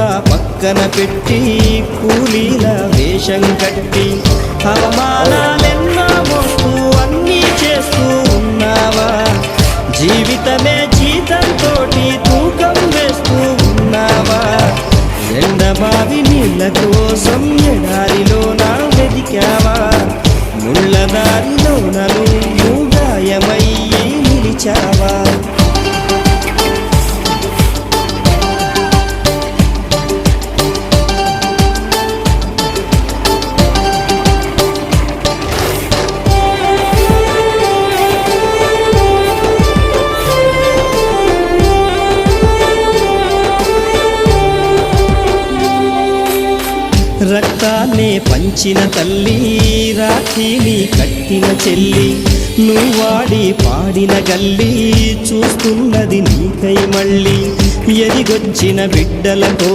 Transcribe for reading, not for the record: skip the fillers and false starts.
అంతా పక్కన పెట్టి కూలీల వేషం కట్టి అవమానాలెన్నో మోస్తూ అన్నీ చేస్తూ ఉన్నావా? జీవితమే జీతంతోటి తూకం వేస్తూ ఉన్నావా? ఎండమావి నీళ్ళ కోసం ఎడారిలోన వెదికావా? ముళ్ళదారిలోన నువ్వు గాయమయ్యి నిలిచావా? రక్తాన్నే పంచిన తల్లి, రాఖీని కట్టిన చెల్లి, నువ్వాడి పాడిన గల్లి చూస్తున్నది నీకై మళ్ళీ. ఎదిగొచ్చిన బిడ్డలతో